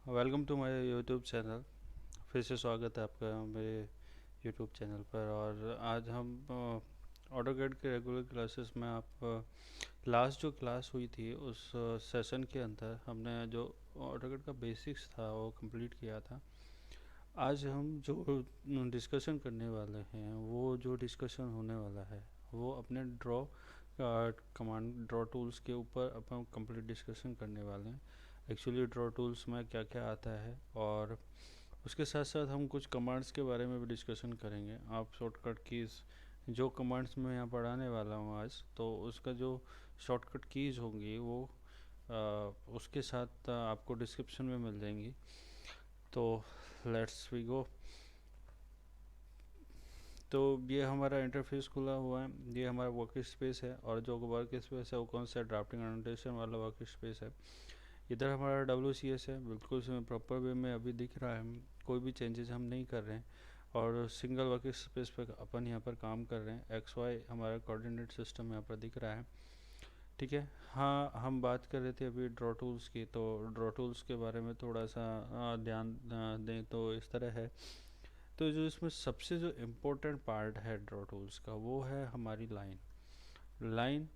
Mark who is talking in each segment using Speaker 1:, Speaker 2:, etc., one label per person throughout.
Speaker 1: Welcome to my YouTube channel. फिर से स्वागत है आपका मेरे यूट्यूब चैनल पर। और आज हम ऑटोकैड के रेगुलर क्लासेस में आप लास्ट जो क्लास हुई थी उस सेशन के अंदर हमने जो ऑटोकैड का बेसिक्स था वो कंप्लीट किया था। आज हम जो डिस्कशन करने वाले हैं, वो जो डिस्कशन होने वाला है वो अपने ड्रॉ कमांड ड्रॉ टूल्स के ऊपर अपन कंप्लीट डिस्कशन करने वाले हैं। एक्चुअली ड्रॉ टूल्स में क्या क्या आता है, और उसके साथ साथ हम कुछ कमांड्स के बारे में भी डिस्कशन करेंगे। आप शॉर्टकट कीज़ जो कमांड्स मैं यहाँ पढ़ाने वाला हूँ आज, तो उसका जो शॉर्टकट कीज़ होंगी वो उसके साथ आपको डिस्क्रिप्शन में मिल जाएंगी। तो लेट्स वी गो। तो ये हमारा इंटरफेस खुला हुआ है, ये हमारा वर्क स्पेस है, और जो वर्क स्पेस है वो कौन सा ड्राफ्टिंग एनोटेशन वाला वर्क स्पेस है। इधर हमारा WCS है, बिल्कुल प्रॉपर वे में अभी दिख रहा है, कोई भी चेंजेस हम नहीं कर रहे हैं। और सिंगल वर्क स्पेस पर अपन यहाँ पर काम कर रहे हैं। XY हमारा कोऑर्डिनेट सिस्टम यहाँ पर दिख रहा है, ठीक है। हाँ, हम बात कर रहे थे अभी ड्रॉ टूल्स की, तो ड्रॉ टूल्स के बारे में थोड़ा सा ध्यान दें तो इस तरह है। तो जो इसमें सबसे जो इम्पोर्टेंट पार्ट है ड्रॉ टूल्स का, वो है हमारी लाइन। लाइन,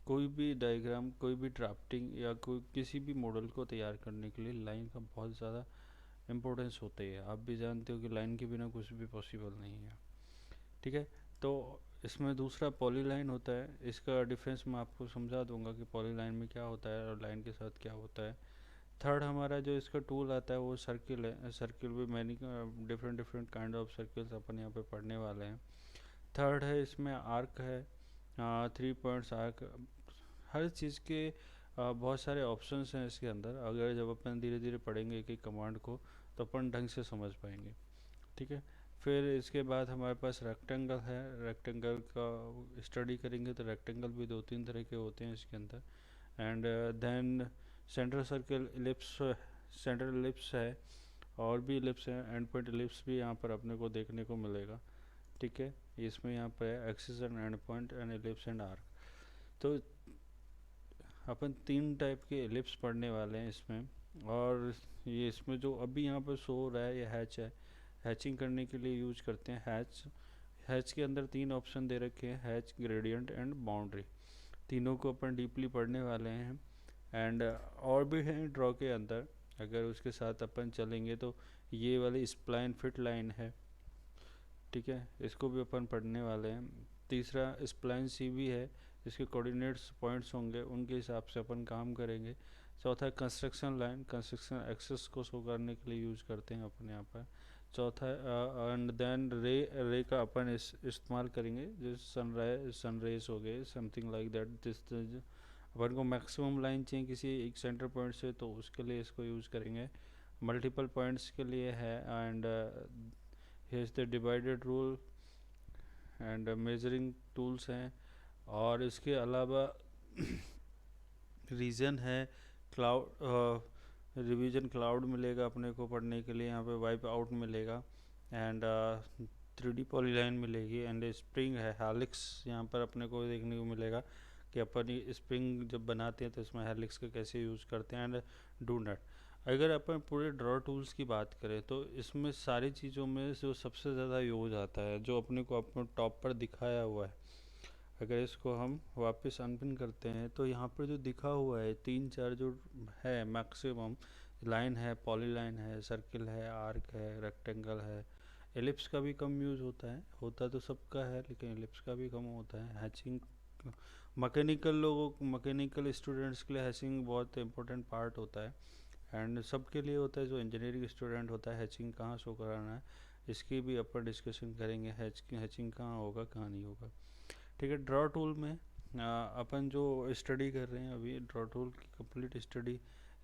Speaker 1: कोई भी डायग्राम, कोई भी ड्राफ्टिंग या कोई किसी भी मॉडल को तैयार करने के लिए लाइन का बहुत ज़्यादा इम्पोर्टेंस होती है। आप भी जानते हो कि लाइन के बिना कुछ भी पॉसिबल नहीं है, ठीक है। तो इसमें दूसरा पॉलीलाइन होता है, इसका डिफरेंस मैं आपको समझा दूंगा कि पॉलीलाइन में क्या होता है और लाइन के साथ क्या होता है। थर्ड हमारा जो इसका टूल आता है वो सर्किल है। सर्किल भी many different different kind of circles अपन यहाँ पे पढ़ने वाले हैं। थर्ड है इसमें आर्क है, 3 पॉइंट्स आर्क। हर चीज़ के बहुत सारे ऑप्शंस हैं इसके अंदर। अगर जब अपन धीरे धीरे पढ़ेंगे एक एक कमांड को, तो अपन ढंग से समझ पाएंगे, ठीक है। फिर इसके बाद हमारे पास रेक्टेंगल है। रेक्टेंगल का स्टडी करेंगे तो रेक्टेंगल भी 2-3 तरह के होते हैं इसके अंदर। And then centre circle, ellipse, centre ellipse है, और भी इलिप्स है, एंड पॉइंट इलिप्स भी यहाँ पर अपने को देखने को मिलेगा, ठीक है। इसमें यहाँ पर है axis and and point and ellipse and arc. तो अपन 3 टाइप के एलिप्स पढ़ने वाले हैं इसमें। और ये इसमें जो अभी यहाँ पर शो हो रहा है ये हैच है। हैचिंग करने के लिए यूज करते हैं हैच। हैच के अंदर 3 ऑप्शन दे रखे हैं, हैच, ग्रेडियंट एंड बाउंड्री। तीनों को अपन डीपली पढ़ने वाले हैं। एंड और भी हैं ड्रॉ के अंदर, अगर उसके साथ अपन चलेंगे तो ये वाली स्प्लाइन फिट लाइन है, ठीक है, इसको भी अपन पढ़ने वाले हैं। तीसरा स्प्लाइन CV है, इसके कोऑर्डिनेट्स पॉइंट्स होंगे, उनके हिसाब से अपन काम करेंगे। चौथा कंस्ट्रक्शन लाइन, कंस्ट्रक्शन एक्सेस को शो करने के लिए यूज करते हैं अपन यहाँ पर। चौथा एंड देन रे। रे का अपन इस्तेमाल करेंगे, जैसे सनरेज हो गए, समथिंग लाइक दैट। दिस अपन को मैक्सिमम लाइन चाहिए किसी एक सेंटर पॉइंट से, तो उसके लिए इसको यूज़ करेंगे। मल्टीपल पॉइंट्स के लिए है, and here is the divided rule and measuring tools हैं। और इसके अलावा रीजन है, क्लाउड, रिवीजन क्लाउड मिलेगा अपने को पढ़ने के लिए, यहाँ पे वाइप आउट मिलेगा, एंड 3D पॉलीलाइन मिलेगी, एंड स्प्रिंग है, हेलिक्स यहाँ पर अपने को देखने को मिलेगा कि अपन स्प्रिंग जब बनाते हैं तो इसमें हेलिक्स का कैसे यूज़ करते हैं, एंड डू नट। अगर अपन पूरे ड्रॉ टूल्स की बात करें तो इसमें सारी चीज़ों में जो सबसे ज़्यादा यूज आता है, जो अपने को अपने टॉप पर दिखाया हुआ है, अगर इसको हम वापस अनपिन करते हैं तो यहाँ पर जो दिखा हुआ है 3-4 जो है मैक्सिमम, लाइन है, पॉलीलाइन है, सर्किल है, आर्क है, रेक्टेंगल है। एलिप्स का भी कम यूज़ होता है, होता तो सबका है लेकिन एलिप्स का भी कम होता है। हैचिंग मैकेनिकल लोगों, मैकेनिकल स्टूडेंट्स के लिए हैचिंग बहुत इंपॉर्टेंट पार्ट होता है, एंड सबके लिए होता है। जो इंजीनियरिंग स्टूडेंट होता है, हैचिंग कहाँ शो कराना है, इसकी भी अपन डिस्कशन करेंगे, हैचिंग कहाँ होगा कहाँ नहीं होगा, ठीक है। ड्रॉ टूल में अपन जो स्टडी कर रहे हैं अभी, ड्रॉ टूल की कंप्लीट स्टडी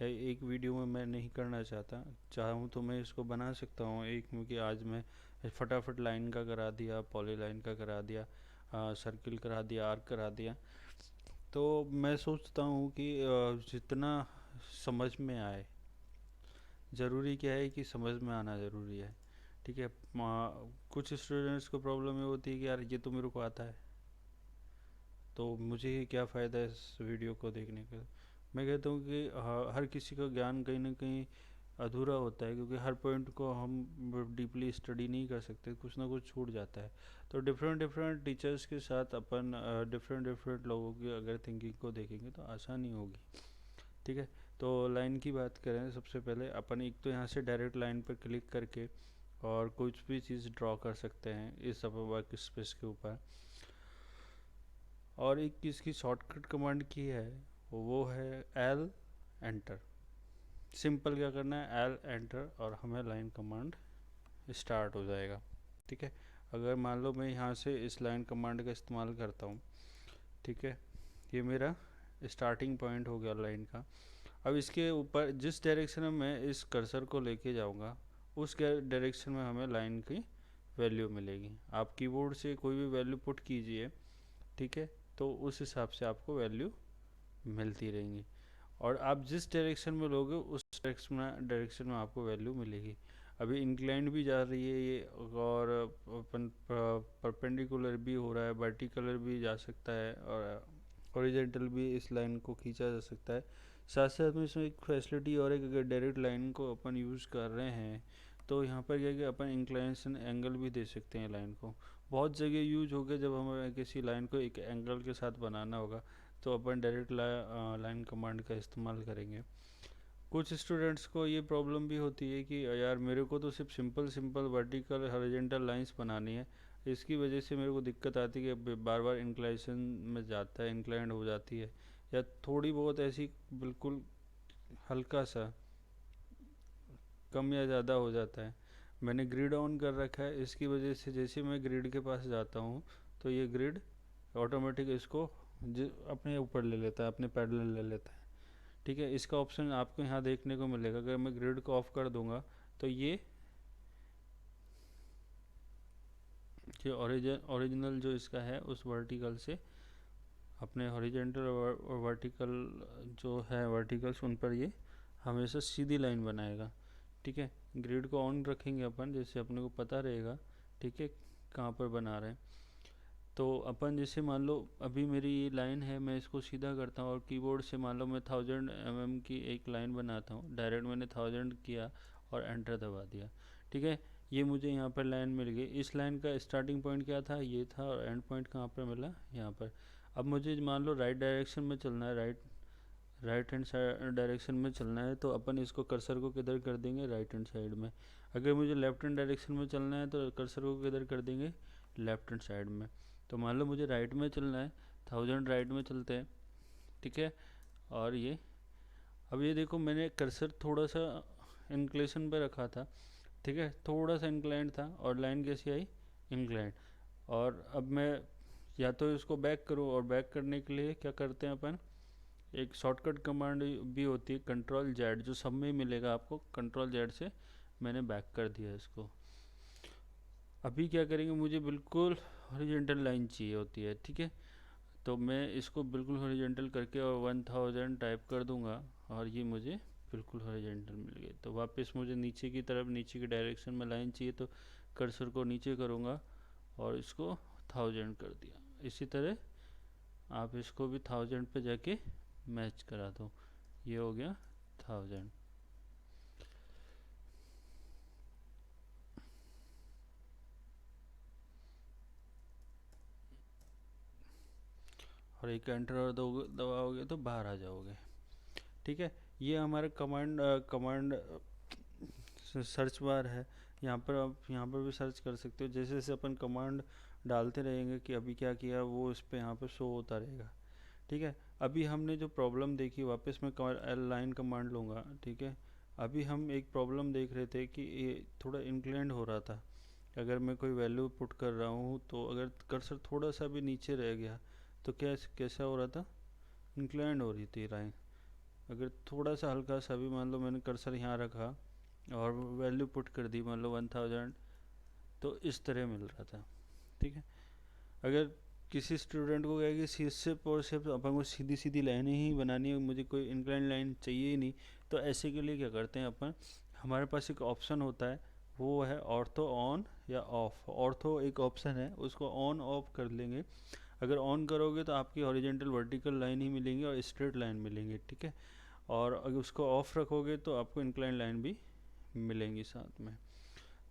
Speaker 1: एक वीडियो में मैं नहीं करना चाहता। चाहूँ तो मैं इसको बना सकता हूँ एक, क्योंकि आज मैं फटाफट लाइन का करा दिया, पॉली लाइन का करा दिया, सर्किल करा दिया, आर्क करा दिया। तो मैं सोचता हूँ कि जितना समझ में आए, ज़रूरी क्या है कि समझ में आना ज़रूरी है, ठीक है। कुछ स्टूडेंट्स को प्रॉब्लम ये होती है कि यार ये तो मेरे को आता है, तो मुझे क्या फ़ायदा है इस वीडियो को देखने का। मैं कहता हूँ कि हर किसी का ज्ञान कहीं ना कहीं अधूरा होता है, क्योंकि हर पॉइंट को हम डीपली स्टडी नहीं कर सकते, कुछ ना कुछ छूट जाता है। तो डिफरेंट डिफरेंट टीचर्स के साथ अपन डिफरेंट डिफरेंट लोगों की अगर थिंकिंग को देखेंगे तो आसानी होगी। ठीक है। तो लाइन की बात करें, सबसे पहले अपन एक तो यहाँ से डायरेक्ट लाइन पर क्लिक करके और कुछ भी चीज़ ड्रॉ कर सकते हैं इस वर्क स्पेस के ऊपर। और एक इसकी शॉर्टकट कमांड की है, वो है एल एंटर। सिंपल क्या करना है, एल एंटर, और हमें लाइन कमांड स्टार्ट हो जाएगा। ठीक है। अगर मान लो मैं यहाँ से इस लाइन कमांड का इस्तेमाल करता हूँ, ठीक है, ये मेरा स्टार्टिंग पॉइंट हो गया लाइन का। अब इसके ऊपर जिस डायरेक्शन में मैं इस कर्सर को लेके जाऊँगा उस डायरेक्शन में हमें लाइन की वैल्यू मिलेगी। आप कीबोर्ड से कोई भी वैल्यू पुट कीजिए, ठीक है, तो उस हिसाब से आपको वैल्यू मिलती रहेंगी। और आप जिस डायरेक्शन में लोगे उस डायरेक्शन में आपको वैल्यू मिलेगी। अभी इंक्लाइंड भी जा रही है ये, और अपन परपेंडिकुलर भी हो रहा है, वर्टिकुलर भी जा सकता है, और हॉरिजॉन्टल भी इस लाइन को खींचा जा सकता है। साथ साथ में इसमें एक फैसिलिटी और एक, अगर डायरेक्ट लाइन को अपन यूज़ कर रहे हैं तो यहाँ पर क्या है कि अपन इंक्लाइनेशन एंगल भी दे सकते हैं लाइन को। बहुत जगह यूज होगा जब हमें किसी लाइन को एक एंगल के साथ बनाना होगा तो अपन डायरेक्ट लाइन कमांड का इस्तेमाल करेंगे। कुछ स्टूडेंट्स को ये प्रॉब्लम भी होती है कि यार मेरे को तो सिर्फ simple simple vertical horizontal lines बनानी है, इसकी वजह से मेरे को दिक्कत आती है कि बार बार इंक्लाइनेशन में जाता है, इंक्लाइंड हो जाती है, या थोड़ी बहुत ऐसी बिल्कुल हल्का सा कम या ज़्यादा हो जाता है। मैंने ग्रिड ऑन कर रखा है, इसकी वजह से जैसे मैं ग्रिड के पास जाता हूँ तो ये ग्रिड ऑटोमेटिक इसको अपने ऊपर ले लेता है, अपने पैरेलल ले लेता है। ठीक है। इसका ऑप्शन आपको यहाँ देखने को मिलेगा। अगर मैं ग्रिड को ऑफ कर दूंगा तो ये ओरिजिनल जो इसका है उस वर्टिकल से अपने हॉरिजॉन्टल और वर्टिकल जो है वर्टिकल्स उन पर ये हमेशा सीधी लाइन बनाएगा। ठीक है। ग्रिड को ऑन रखेंगे अपन, जैसे अपने को पता रहेगा, ठीक है, कहाँ पर बना रहे हैं। तो अपन जैसे मान लो अभी मेरी ये लाइन है, मैं इसको सीधा करता हूँ और कीबोर्ड से मान लो मैं 1000 mm की एक लाइन बनाता हूँ, डायरेक्ट मैंने 1000 किया और एंटर दबा दिया। ठीक है। ये मुझे यहाँ पर लाइन मिल गई। इस लाइन का स्टार्टिंग पॉइंट क्या था, ये था, और एंड पॉइंट कहाँ पर मिला, यहाँ पर। अब मुझे मान लो राइट डायरेक्शन में चलना है, राइट हैंड साइड डायरेक्शन में चलना है, तो अपन इसको कर्सर को किधर कर देंगे, राइट हैंड साइड में। अगर मुझे लेफ्ट हैंड डायरेक्शन में चलना है तो कर्सर को किधर कर देंगे, लेफ्ट हैंड साइड में। तो मान लो मुझे राइट में चलना है, 1000 राइट में चलते हैं। ठीक है। और ये अब ये देखो मैंने कर्सर थोड़ा सा इंक्लेशन पे रखा था, ठीक है, थोड़ा सा इंक्लाइंड था, और लाइन कैसी आई, इंक्लाइंड। और अब मैं या तो इसको बैक करूँ, और बैक करने के लिए क्या करते हैं अपन, एक शॉर्टकट कमांड भी होती है कंट्रोल जेड, जो सब में मिलेगा आपको। कंट्रोल जेड से मैंने बैक कर दिया इसको। अभी क्या करेंगे, मुझे बिल्कुल हॉरिजॉन्टल लाइन चाहिए होती है। ठीक है। तो मैं इसको बिल्कुल हॉरिजॉन्टल करके और 1000 टाइप कर दूंगा, और ये मुझे बिल्कुल हॉरिजॉन्टल मिल गई। तो वापस मुझे नीचे की तरफ, नीचे की डायरेक्शन में लाइन चाहिए, तो कर्सर को नीचे करूँगा और इसको 1000 कर दिया। इसी तरह आप इसको भी 1000 पे जाके मैच करा दो, ये हो गया 1000। और एक एंटर और दबाओगे तो बाहर आ जाओगे। ठीक है। ये हमारा कमांड सर्च बार है। यहाँ पर आप यहाँ पर भी सर्च कर सकते हो। जैसे जैसे अपन कमांड डालते रहेंगे कि अभी क्या किया, वो इस पे यहाँ पे शो होता रहेगा। ठीक है। अभी हमने जो प्रॉब्लम देखी, वापस मैं लाइन कमांड लूँगा। ठीक है। अभी हम एक प्रॉब्लम देख रहे थे कि ये थोड़ा इंक्लाइंड हो रहा था। अगर मैं कोई वैल्यू पुट कर रहा हूँ तो अगर कर्सर थोड़ा सा भी नीचे रह गया तो कैसा हो रहा था, इंक्लाइंड हो रही थी लाइन। अगर थोड़ा सा हल्का सा भी, मान लो मैंने कर्सर यहाँ रखा और वैल्यू पुट कर दी, मान लो 1000, तो इस तरह मिल रहा था। ठीक है। अगर किसी स्टूडेंट को कहे कि सिर्फ और सिर्फ अपन को सीधी सीधी लाइनें ही बनानी है, मुझे कोई इंक्लाइन लाइन चाहिए ही नहीं, तो ऐसे के लिए क्या करते हैं अपन, हमारे पास एक ऑप्शन होता है, वो है ऑर्थो ऑन या ऑफ। ऑर्थो एक ऑप्शन है, उसको ऑन ऑफ कर लेंगे। अगर ऑन करोगे तो आपकी हॉरिजेंटल वर्टिकल लाइन ही मिलेंगी और स्ट्रेट लाइन मिलेंगी, ठीक है। और अगर उसको ऑफ रखोगे तो आपको इंक्लाइन लाइन भी मिलेंगी साथ में।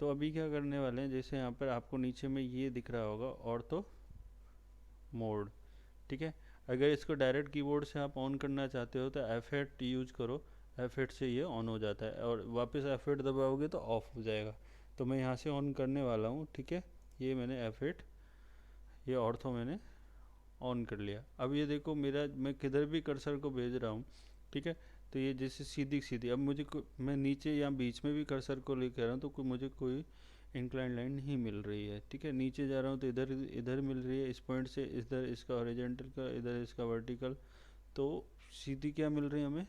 Speaker 1: तो अभी क्या करने वाले हैं, जैसे यहाँ पर आपको नीचे में ये दिख रहा होगा ऑर्थो मोड, ठीक है। अगर इसको डायरेक्ट कीबोर्ड से आप ऑन करना चाहते हो तो F8 यूज करो, F8 से ये ऑन हो जाता है, और वापस F8 दबाओगे तो ऑफ हो जाएगा। तो मैं यहाँ से ऑन करने वाला हूँ, ठीक है। ये मैंने F8, ये ऑर्थो मैंने ऑन कर लिया। अब ये देखो मेरा, मैं किधर भी कर्सर को भेज रहा हूँ, ठीक है, तो ये जैसे सीधी सीधी, अब मुझे मैं नीचे या बीच में भी कर्सर को लेकर आ रहा हूँ तो मुझे कोई इंक्लाइन लाइन नहीं मिल रही है, ठीक है। नीचे जा रहा हूँ तो इधर इधर मिल रही है, इस पॉइंट से इधर इसका हॉरिजॉन्टल का, इधर इसका वर्टिकल, तो सीधी क्या मिल रही है हमें,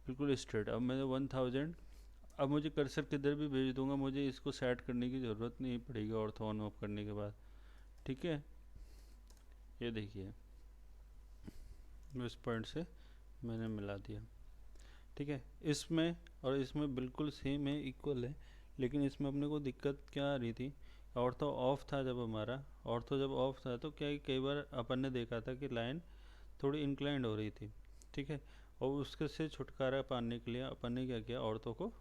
Speaker 1: बिल्कुल स्ट्रेट। अब मैंने 1000, अब मुझे कर्सर किधर भी भेज दूंगा, मुझे इसको सेट करने की ज़रूरत नहीं पड़ेगी ऑर्थो ऑन ऑफ करने के बाद, ठीक है। ये देखिए इस पॉइंट से मैंने मिला दिया, ठीक है। इसमें और इसमें बिल्कुल सेम है, इक्वल है, लेकिन इसमें अपने को दिक्कत क्या आ रही थी, ऑर्थो ऑफ था जब हमारा, ऑर्थो जब ऑफ था तो क्या है, कई बार अपन ने देखा था कि लाइन थोड़ी इंक्लाइंड हो रही थी, ठीक है। और उसके से छुटकारा पाने के लिए अपन ने क्या किया, ऑर्थो को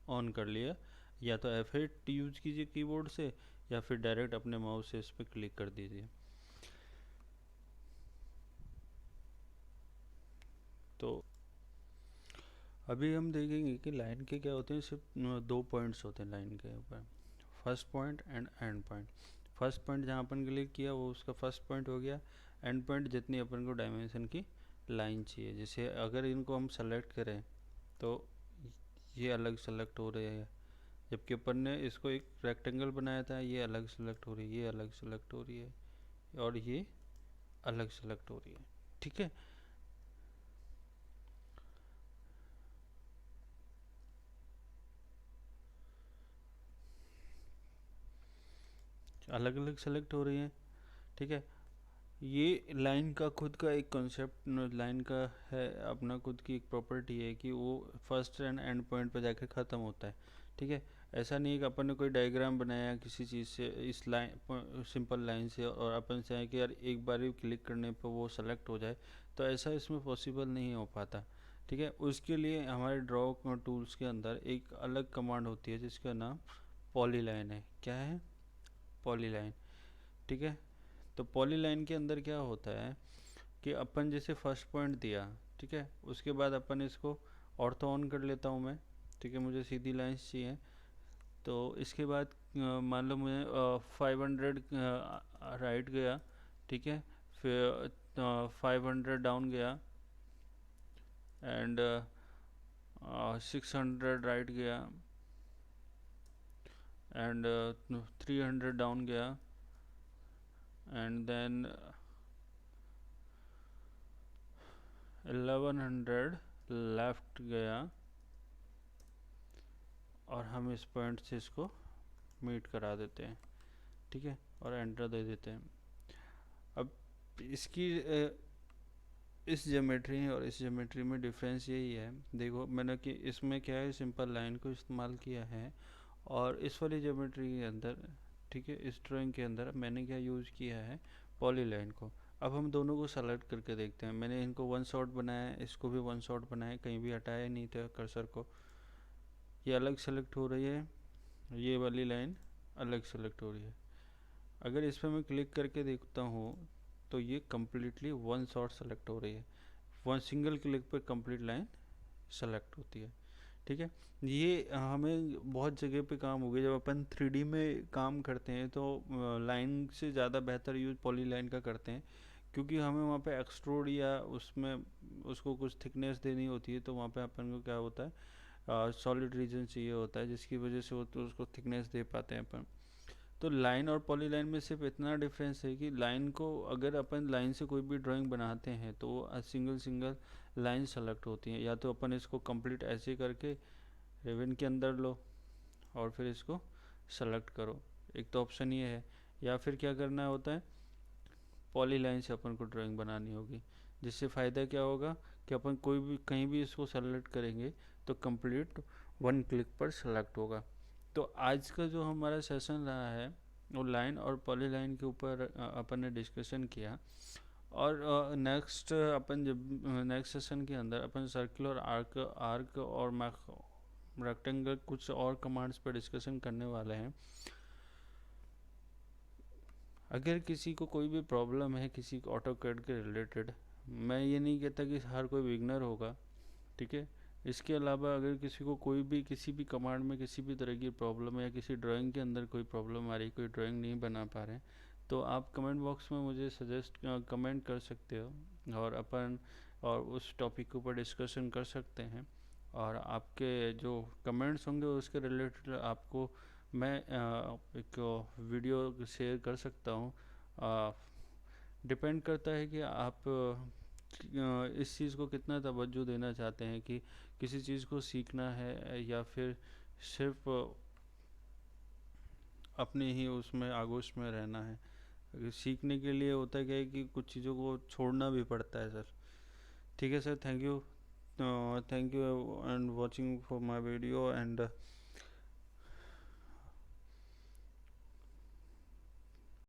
Speaker 1: ऑन कर लिया। या तो F8 यूज कीजिए कीबोर्ड से, या फिर डायरेक्ट अपने माउस से इस पर क्लिक कर दीजिए। तो अभी हम देखेंगे कि लाइन के क्या होते हैं, सिर्फ 2 पॉइंट्स होते हैं लाइन के ऊपर, first point and and point. First point जहाँ अपन क्लिक किया वो उसका फर्स्ट पॉइंट हो गया, एंड पॉइंट जितनी अपन को डायमेंशन की लाइन चाहिए। जैसे अगर इनको हम सेलेक्ट करें तो ये अलग सेलेक्ट हो रहे हैं, जबकि अपन ने इसको एक रेक्टेंगल बनाया था, ये अलग सेलेक्ट हो रही है, ये अलग सेलेक्ट हो रही है, और ये अलग सेलेक्ट हो रही है, ठीक है। अलग अलग सेलेक्ट हो रही है, ठीक है। ये लाइन का खुद का एक कॉन्सेप्ट, लाइन का है अपना खुद की एक प्रॉपर्टी है कि वो फर्स्ट एंड एंड पॉइंट पर जाकर ख़त्म होता है, ठीक है। ऐसा नहीं है कि अपन ने कोई डायग्राम बनाया किसी चीज़ से, इस लाइन सिंपल लाइन से, और अपन चाहें कि यार एक बार ही क्लिक करने पर वो सेलेक्ट हो जाए, तो ऐसा इसमें पॉसिबल नहीं हो पाता, ठीक है। उसके लिए हमारे ड्रॉ टूल्स के अंदर एक अलग कमांड होती है जिसका नाम पॉलीलाइन है। क्या है, पॉलीलाइन, ठीक है। तो पॉलीलाइन के अंदर क्या होता है कि अपन जैसे फर्स्ट पॉइंट दिया, ठीक है, उसके बाद अपन इसको ऑर्थो ऑन कर लेता हूँ मैं, ठीक है, मुझे सीधी लाइंस चाहिए। तो इसके बाद मान लो मुझे 500 राइट गया, ठीक है, फिर 500 डाउन गया, एंड 600 राइट गया, एंड 300 डाउन गया, एंड देन 1100 लेफ्ट गया, और हम इस पॉइंट से इसको मीट करा देते हैं, ठीक है, और एंटर दे देते हैं। अब इसकी इस ज्योमेट्री और इस ज्योमेट्री में डिफरेंस यही है, देखो मैंने कि इसमें क्या है, सिंपल लाइन को इस्तेमाल किया है, और इस वाली ज्योमेट्री के अंदर, ठीक है, इस ड्राइंग के अंदर मैंने क्या यूज़ किया है, पॉलीलाइन को। अब हम दोनों को सेलेक्ट करके देखते हैं। मैंने इनको वन शॉट बनाया है, इसको भी वन शॉट बनाया, कहीं भी हटाया नहीं था कर्सर को। ये अलग सेलेक्ट हो रही है, ये वाली लाइन अलग सेलेक्ट हो रही है। अगर इस पर मैं क्लिक करके देखता हूँ तो ये कम्प्लीटली वन शॉट सेलेक्ट हो रही है, वन सिंगल क्लिक पर कंप्लीट लाइन सेलेक्ट होती है, ठीक है। ये हमें बहुत जगह पे काम हो गया, जब अपन 3D में काम करते हैं तो लाइन से ज़्यादा बेहतर यूज पॉली लाइन का करते हैं, क्योंकि हमें वहाँ पे एक्सट्रूड या उसमें उसको कुछ थिकनेस देनी होती है, तो वहाँ पे अपन को क्या होता है, सॉलिड रीजन चाहिए होता है, जिसकी वजह से वो तो उसको थिकनेस दे पाते हैं अपन। तो लाइन और पॉलीलाइन में सिर्फ इतना डिफरेंस है कि लाइन को अगर अपन लाइन से कोई भी ड्राइंग बनाते हैं तो सिंगल सिंगल लाइन सेलेक्ट होती है, या तो अपन इसको कंप्लीट ऐसे करके रेवन के अंदर लो और फिर इसको सेलेक्ट करो, एक तो ऑप्शन ये है। या फिर क्या करना होता है, पॉलीलाइन से अपन को ड्राइंग बनानी होगी, जिससे फ़ायदा क्या होगा कि अपन कोई भी कहीं भी इसको सेलेक्ट करेंगे तो कंप्लीट वन क्लिक पर सेलेक्ट होगा। तो आज का जो हमारा सेशन रहा है वो लाइन और पॉलीलाइन के ऊपर अपन ने डिस्कशन किया। और नेक्स्ट अपन जब नेक्स्ट सेशन के अंदर अपन सर्कुलर आर्क आर्क और रेक्टेंगल कुछ और कमांड्स पर डिस्कशन करने वाले हैं। अगर किसी को कोई भी प्रॉब्लम है किसी को ऑटोकैड के रिलेटेड, मैं ये नहीं कहता कि हर कोई बिगनर होगा, ठीक है। इसके अलावा अगर किसी को कोई भी किसी भी कमांड में किसी भी तरह की प्रॉब्लम है या किसी ड्राइंग के अंदर कोई प्रॉब्लम आ रही, कोई ड्राइंग नहीं बना पा रहे, तो आप कमेंट बॉक्स में मुझे सजेस्ट कमेंट कर सकते हो और अपन और उस टॉपिक के ऊपर डिस्कशन कर सकते हैं। और आपके जो कमेंट्स होंगे उसके रिलेटेड आपको मैं एक वीडियो शेयर कर सकता हूँ। डिपेंड करता है कि आप इस चीज़ को कितना तवज्जो देना चाहते हैं कि किसी चीज़ को सीखना है या फिर सिर्फ अपने ही उसमें आगोश में रहना है। सीखने के लिए होता है क्या है कि कुछ चीज़ों को छोड़ना भी पड़ता है सर। ठीक है sir, thank you and watching for my video and